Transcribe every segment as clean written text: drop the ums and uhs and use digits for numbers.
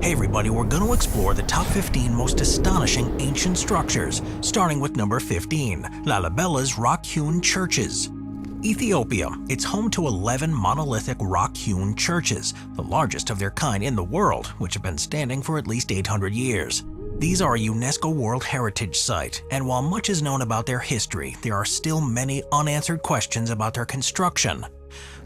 Hey everybody, we're going to explore the top 15 most astonishing ancient structures, starting with number 15, Lalabella's rock-hewn churches. Ethiopia, it's home to 11 monolithic rock-hewn churches, the largest of their kind in the world, which have been standing for at least 800 years. These are a UNESCO World Heritage Site, and while much is known about their history, there are still many unanswered questions about their construction.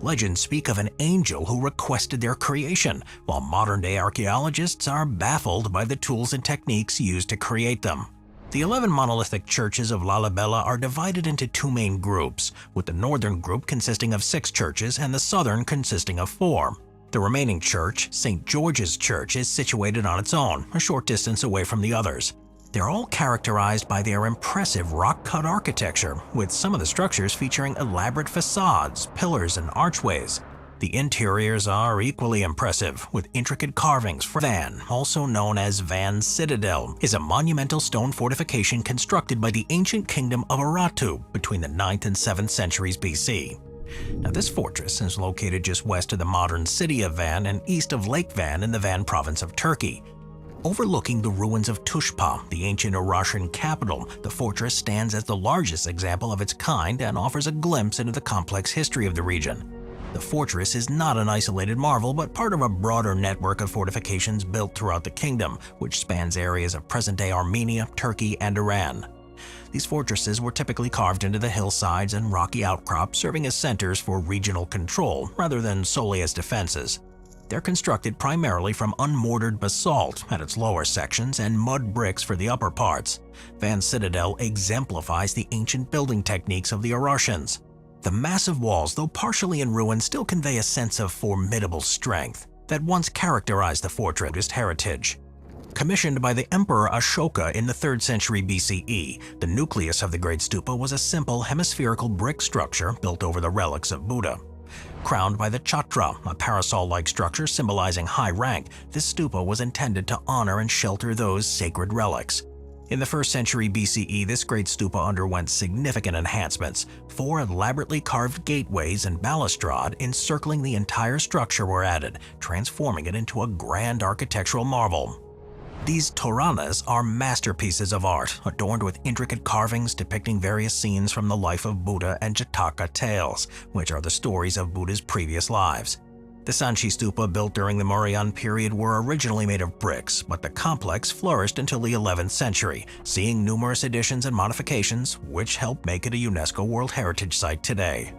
Legends speak of an angel who requested their creation, while modern-day archaeologists are baffled by the tools and techniques used to create them. The 11 monolithic churches of Lalibela are divided into two main groups, with the northern group consisting of 6 churches and the southern consisting of 4. The remaining church, St. George's Church, is situated on its own, a short distance away from the others. They're all characterized by their impressive rock-cut architecture, with some of the structures featuring elaborate facades, pillars, and archways. The interiors are equally impressive, with intricate carvings. Van, also known as Van Citadel, is a monumental stone fortification constructed by the ancient kingdom of Urartu between the 9th and 7th centuries BC. Now, this fortress is located just west of the modern city of Van and east of Lake Van in the Van province of Turkey. Overlooking the ruins of Tushpa, the ancient Urartian capital, the fortress stands as the largest example of its kind and offers a glimpse into the complex history of the region. The fortress is not an isolated marvel, but part of a broader network of fortifications built throughout the kingdom, which spans areas of present-day Armenia, Turkey, and Iran. These fortresses were typically carved into the hillsides and rocky outcrops, serving as centers for regional control rather than solely as defenses. They're constructed primarily from unmortared basalt at its lower sections and mud bricks for the upper parts. Van Citadel exemplifies the ancient building techniques of the Urartians. The massive walls, though partially in ruin, still convey a sense of formidable strength that once characterized the fortress' heritage. Commissioned by the Emperor Ashoka in the 3rd century BCE, the nucleus of the Great Stupa was a simple hemispherical brick structure built over the relics of Buddha. Crowned by the Chhatra, a parasol-like structure symbolizing high rank, this stupa was intended to honor and shelter those sacred relics. In the 1st century BCE, this great stupa underwent significant enhancements. 4 elaborately carved gateways and balustrade encircling the entire structure were added, transforming it into a grand architectural marvel. These toranas are masterpieces of art, adorned with intricate carvings depicting various scenes from the life of Buddha and Jataka tales, which are the stories of Buddha's previous lives. The Sanchi Stupa, built during the Mauryan period, were originally made of bricks, but the complex flourished until the 11th century, seeing numerous additions and modifications, which helped make it a UNESCO World Heritage Site today.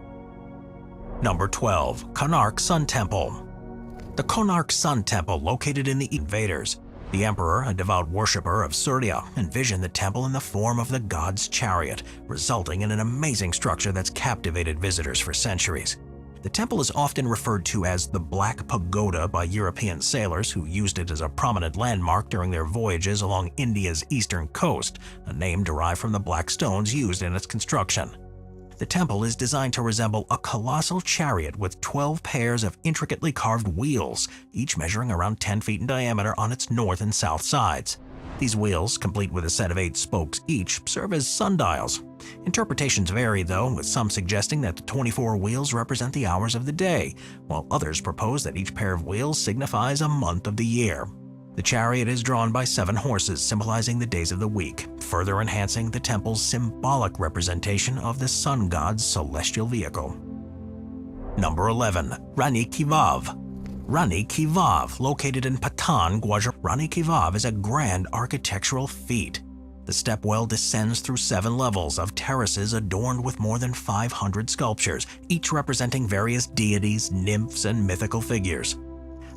Number 12. Konark Sun Temple. The Konark Sun Temple, located in the Invaders. The emperor, a devout worshipper of Surya, envisioned the temple in the form of the god's chariot, resulting in an amazing structure that's captivated visitors for centuries. The temple is often referred to as the Black Pagoda by European sailors who used it as a prominent landmark during their voyages along India's eastern coast, a name derived from the black stones used in its construction. The temple is designed to resemble a colossal chariot with 12 pairs of intricately carved wheels, each measuring around 10 feet in diameter on its north and south sides. These wheels, complete with a set of 8 spokes each, serve as sundials. Interpretations vary though, with some suggesting that the 24 wheels represent the hours of the day, while others propose that each pair of wheels signifies a month of the year. The chariot is drawn by 7 horses, symbolizing the days of the week, further enhancing the temple's symbolic representation of the sun god's celestial vehicle. Number 11. Rani Ki Vav. Rani Ki Vav, located in Patan, Gujarat. Rani Ki Vav is a grand architectural feat. The stepwell descends through 7 levels of terraces adorned with more than 500 sculptures, each representing various deities, nymphs, and mythical figures.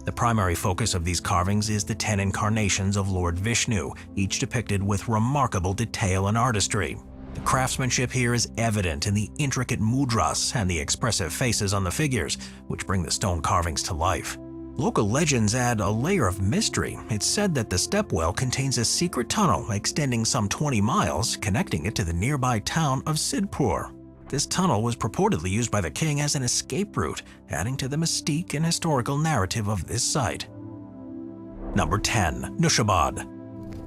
The primary focus of these carvings is the 10 incarnations of Lord Vishnu, each depicted with remarkable detail and artistry. The craftsmanship here is evident in the intricate mudras and the expressive faces on the figures, which bring the stone carvings to life. Local legends add a layer of mystery. It's said that the stepwell contains a secret tunnel extending some 20 miles, connecting it to the nearby town of Sidhpur. This tunnel was purportedly used by the king as an escape route, adding to the mystique and historical narrative of this site. Number 10. Nushabad.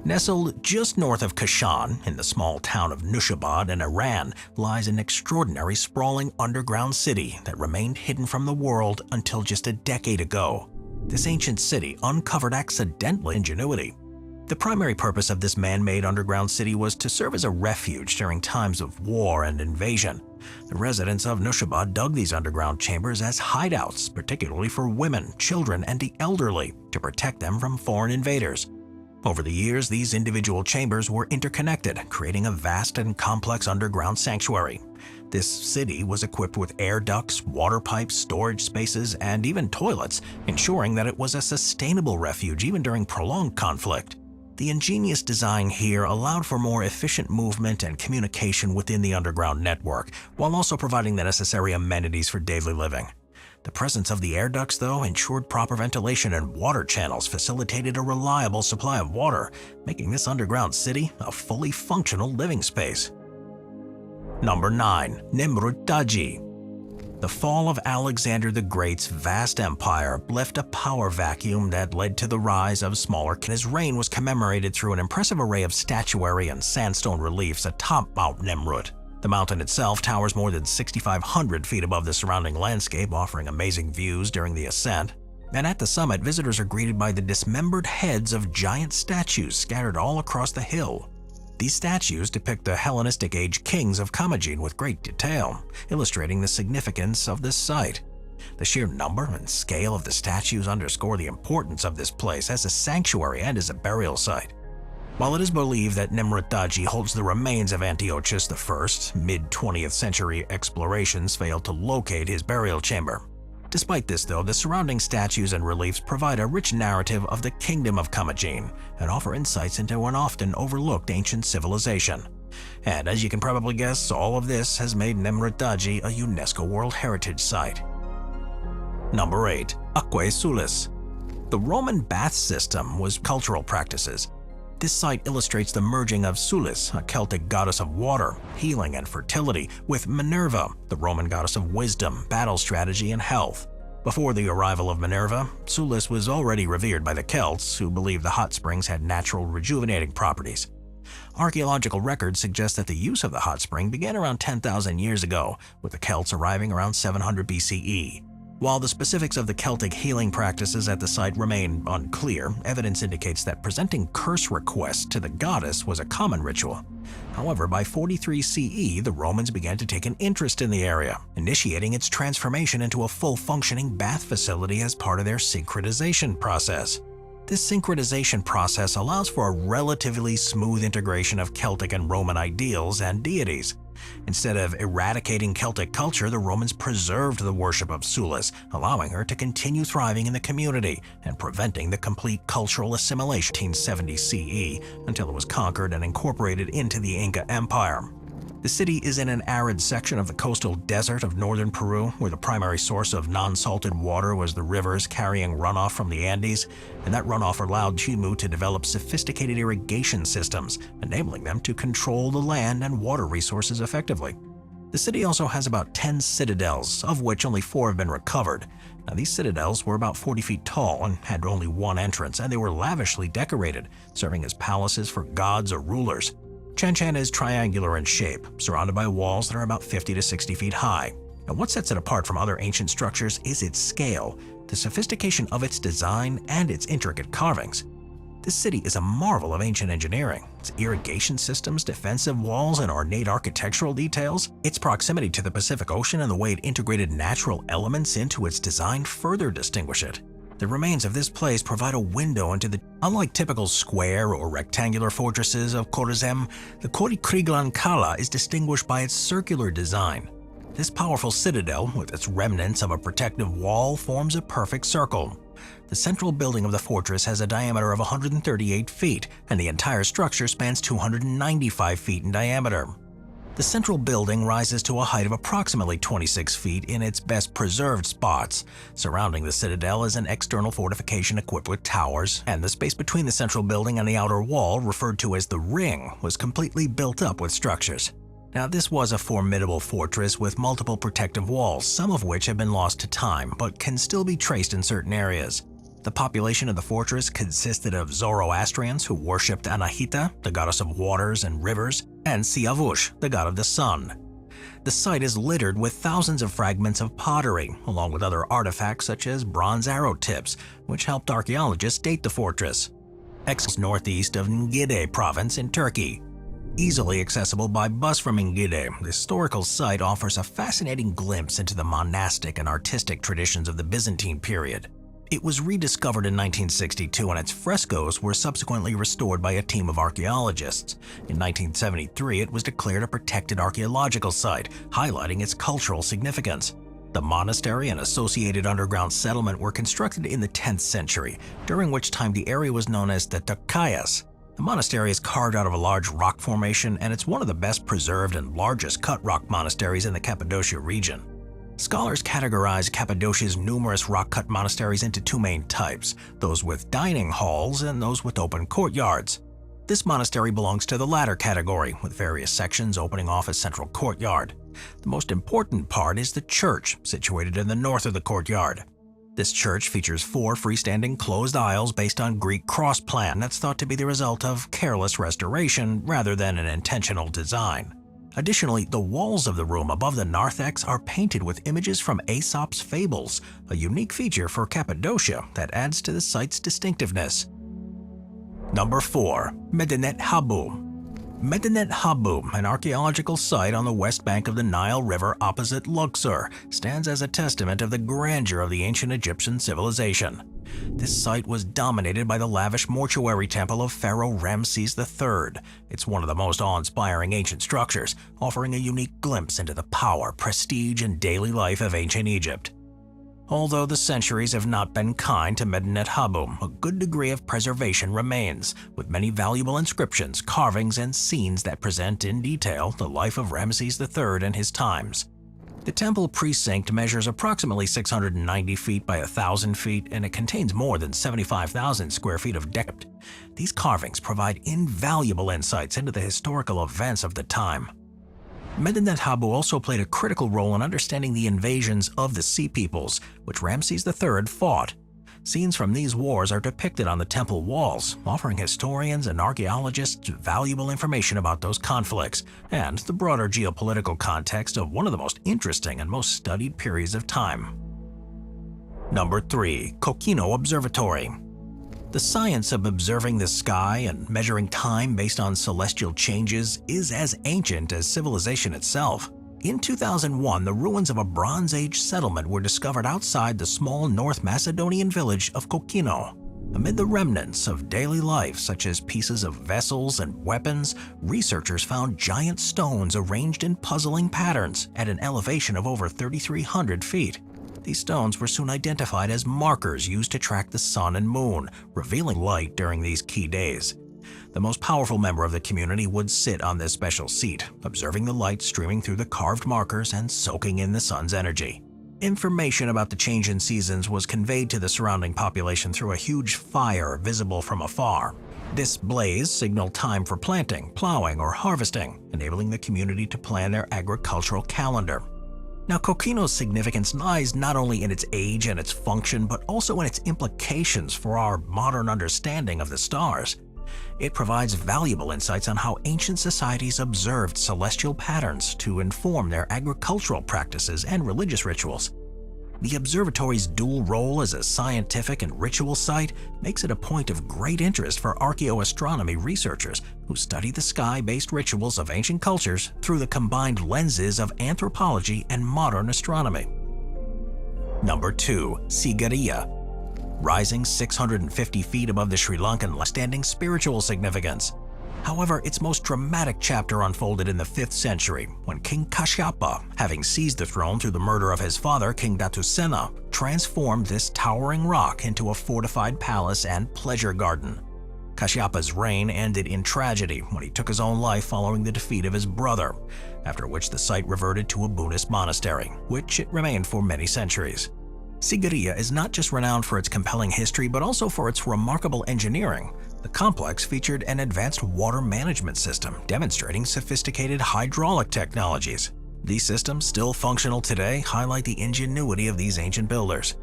Nestled just north of Kashan, in the small town of Nushabad in Iran, lies an extraordinary sprawling underground city that remained hidden from the world until just a decade ago. This ancient city uncovered accidental ingenuity. The primary purpose of this man-made underground city was to serve as a refuge during times of war and invasion. The residents of Nushaba dug these underground chambers as hideouts, particularly for women, children, and the elderly, to protect them from foreign invaders. Over the years, these individual chambers were interconnected, creating a vast and complex underground sanctuary. This city was equipped with air ducts, water pipes, storage spaces, and even toilets, ensuring that it was a sustainable refuge even during prolonged conflict. The ingenious design here allowed for more efficient movement and communication within the underground network, while also providing the necessary amenities for daily living. The presence of the air ducts, though, ensured proper ventilation, and water channels facilitated a reliable supply of water, making this underground city a fully functional living space. Number 9. Nimrut Taji. The fall of Alexander the Great's vast empire left a power vacuum that led to the rise of smaller. His reign was commemorated through an impressive array of statuary and sandstone reliefs atop Mount Nimrut. The mountain itself towers more than 6,500 feet above the surrounding landscape, offering amazing views during the ascent. And at the summit, visitors are greeted by the dismembered heads of giant statues scattered all across the hill. These statues depict the Hellenistic age kings of Commagene with great detail, illustrating the significance of this site. The sheer number and scale of the statues underscore the importance of this place as a sanctuary and as a burial site. While it is believed that Nimrut Taji holds the remains of Antiochus I, mid-20th century explorations failed to locate his burial chamber. Despite this, though, the surrounding statues and reliefs provide a rich narrative of the kingdom of Commagene and offer insights into an often overlooked ancient civilization. And as you can probably guess, all of this has made Nimrut Taji a UNESCO World Heritage Site. Number 8. Aquae Sulis. The Roman bath system was cultural practices. This site illustrates the merging of Sulis, a Celtic goddess of water, healing, and fertility, with Minerva, the Roman goddess of wisdom, battle strategy, and health. Before the arrival of Minerva, Sulis was already revered by the Celts, who believed the hot springs had natural rejuvenating properties. Archaeological records suggest that the use of the hot spring began around 10,000 years ago, with the Celts arriving around 700 BCE. While the specifics of the Celtic healing practices at the site remain unclear, evidence indicates that presenting curse requests to the goddess was a common ritual. However, by 43 CE, the Romans began to take an interest in the area, initiating its transformation into a full-functioning bath facility as part of their syncretization process. This syncretization process allows for a relatively smooth integration of Celtic and Roman ideals and deities. Instead of eradicating Celtic culture, the Romans preserved the worship of Sulis, allowing her to continue thriving in the community and preventing the complete cultural assimilation in 70 CE until it was conquered and incorporated into the Inca Empire. The city is in an arid section of the coastal desert of northern Peru, where the primary source of non-salted water was the rivers carrying runoff from the Andes, and that runoff allowed Chimu to develop sophisticated irrigation systems, enabling them to control the land and water resources effectively. The city also has about 10 citadels, of which only 4 have been recovered. Now, these citadels were about 40 feet tall and had only one entrance, and they were lavishly decorated, serving as palaces for gods or rulers. Chanchan is triangular in shape, surrounded by walls that are about 50 to 60 feet high. And what sets it apart from other ancient structures is its scale, the sophistication of its design, and its intricate carvings. This city is a marvel of ancient engineering. Its irrigation systems, defensive walls, and ornate architectural details, its proximity to the Pacific Ocean, and the way it integrated natural elements into its design further distinguish it. The remains of this place provide a window into the. Unlike typical square or rectangular fortresses of Khorizm, the Korikreglan Kala is distinguished by its circular design. This powerful citadel, with its remnants of a protective wall, forms a perfect circle. The central building of the fortress has a diameter of 138 feet, and the entire structure spans 295 feet in diameter. The central building rises to a height of approximately 26 feet in its best preserved spots. Surrounding the citadel is an external fortification equipped with towers, and the space between the central building and the outer wall, referred to as the ring, was completely built up with structures. Now, this was a formidable fortress with multiple protective walls, some of which have been lost to time, but can still be traced in certain areas. The population of the fortress consisted of Zoroastrians who worshipped Anahita, the goddess of waters and rivers, and Siavush, the god of the sun. The site is littered with thousands of fragments of pottery, along with other artifacts such as bronze arrow tips, which helped archaeologists date the fortress. Northeast of Ngide province in Turkey. Easily accessible by bus from Ngide, the historical site offers a fascinating glimpse into the monastic and artistic traditions of the Byzantine period. It was rediscovered in 1962 and its frescoes were subsequently restored by a team of archaeologists. In 1973, it was declared a protected archaeological site, highlighting its cultural significance. The monastery and associated underground settlement were constructed in the 10th century, during which time the area was known as the Takayas. The monastery is carved out of a large rock formation, and it's one of the best preserved and largest cut rock monasteries in the Cappadocia region. Scholars categorize Cappadocia's numerous rock-cut monasteries into two main types, those with dining halls and those with open courtyards. This monastery belongs to the latter category, with various sections opening off a central courtyard. The most important part is the church, situated in the north of the courtyard. This church features 4 freestanding closed aisles based on Greek cross plan that's thought to be the result of careless restoration rather than an intentional design. Additionally, the walls of the room above the narthex are painted with images from Aesop's fables, a unique feature for Cappadocia that adds to the site's distinctiveness. Number 4. Medinet Habu. Medinet Habu, an archaeological site on the west bank of the Nile River opposite Luxor, stands as a testament of the grandeur of the ancient Egyptian civilization. This site was dominated by the lavish mortuary temple of Pharaoh Ramses III. It's one of the most awe-inspiring ancient structures, offering a unique glimpse into the power, prestige, and daily life of ancient Egypt. Although the centuries have not been kind to Medinet Habu, a good degree of preservation remains, with many valuable inscriptions, carvings, and scenes that present in detail the life of Ramses III and his times. The temple precinct measures approximately 690 feet by 1,000 feet, and it contains more than 75,000 square feet of depth. These carvings provide invaluable insights into the historical events of the time. Medinet Habu also played a critical role in understanding the invasions of the Sea Peoples, which Ramses III fought. Scenes from these wars are depicted on the temple walls, offering historians and archaeologists valuable information about those conflicts and the broader geopolitical context of one of the most interesting and most studied periods of time. Number 3. Kokino Observatory. The science of observing the sky and measuring time based on celestial changes is as ancient as civilization itself. In 2001, the ruins of a Bronze Age settlement were discovered outside the small North Macedonian village of Kokino. Amid the remnants of daily life, such as pieces of vessels and weapons, researchers found giant stones arranged in puzzling patterns at an elevation of over 3,300 feet. These stones were soon identified as markers used to track the sun and moon, revealing light during these key days. The most powerful member of the community would sit on this special seat, observing the light streaming through the carved markers and soaking in the sun's energy. Information about the change in seasons was conveyed to the surrounding population through a huge fire visible from afar. This blaze signaled time for planting, plowing, or harvesting, enabling the community to plan their agricultural calendar. Now, Kokino's significance lies not only in its age and its function, but also in its implications for our modern understanding of the stars. It provides valuable insights on how ancient societies observed celestial patterns to inform their agricultural practices and religious rituals. The observatory's dual role as a scientific and ritual site makes it a point of great interest for archaeoastronomy researchers who study the sky-based rituals of ancient cultures through the combined lenses of anthropology and modern astronomy. Number 2. Sigiriya. Rising 650 feet above the Sri Lankan, standing spiritual significance. However, its most dramatic chapter unfolded in the 5th century, when King Kashyapa, having seized the throne through the murder of his father, King Datusena, transformed this towering rock into a fortified palace and pleasure garden. Kashyapa's reign ended in tragedy when he took his own life following the defeat of his brother, after which the site reverted to a Buddhist monastery, which it remained for many centuries. Sigiriya is not just renowned for its compelling history, but also for its remarkable engineering. The complex featured an advanced water management system demonstrating sophisticated hydraulic technologies. These systems, still functional today, highlight the ingenuity of these ancient builders.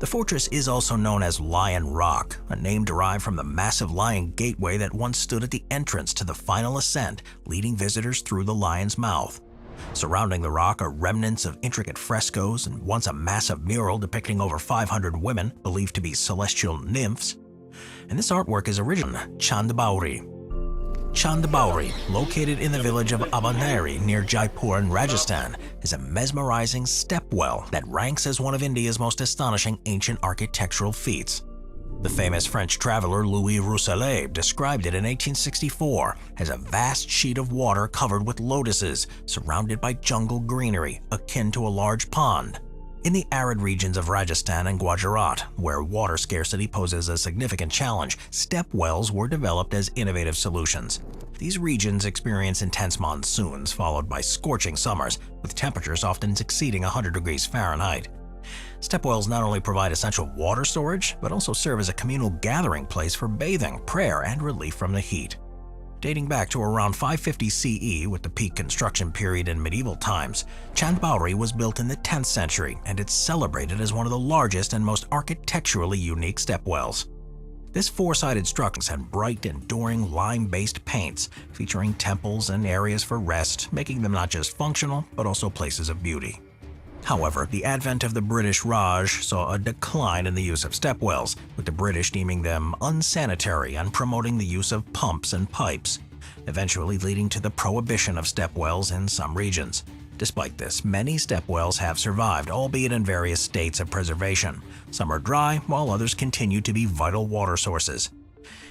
The fortress is also known as Lion Rock, a name derived from the massive lion gateway that once stood at the entrance to the final ascent, leading visitors through the lion's mouth. Surrounding the rock are remnants of intricate frescoes and once a massive mural depicting over 500 women believed to be celestial nymphs. And this artwork is original Chandabauri. Chandabauri, located in the village of Abaneri near Jaipur in Rajasthan, is a mesmerizing stepwell that ranks as one of India's most astonishing ancient architectural feats. The famous French traveler Louis Rousselet described it in 1864 as a vast sheet of water covered with lotuses, surrounded by jungle greenery akin to a large pond. In the arid regions of Rajasthan and Gujarat, where water scarcity poses a significant challenge, step wells were developed as innovative solutions. These regions experience intense monsoons followed by scorching summers, with temperatures often exceeding 100 degrees Fahrenheit. Step wells not only provide essential water storage, but also serve as a communal gathering place for bathing, prayer, and relief from the heat. Dating back to around 550 CE with the peak construction period in medieval times, Chandabauri was built in the 10th century and it's celebrated as one of the largest and most architecturally unique stepwells. This four-sided structure had bright, enduring lime-based paints featuring temples and areas for rest, making them not just functional but also places of beauty. However, the advent of the British Raj saw a decline in the use of stepwells, with the British deeming them unsanitary and promoting the use of pumps and pipes, eventually leading to the prohibition of stepwells in some regions. Despite this, many stepwells have survived, albeit in various states of preservation. Some are dry, while others continue to be vital water sources.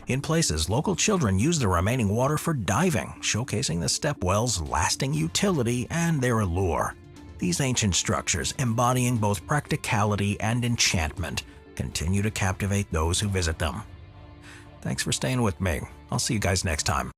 In places, local children use the remaining water for diving, showcasing the stepwell's lasting utility and their allure. These ancient structures, embodying both practicality and enchantment, continue to captivate those who visit them. Thanks for staying with me. I'll see you guys next time.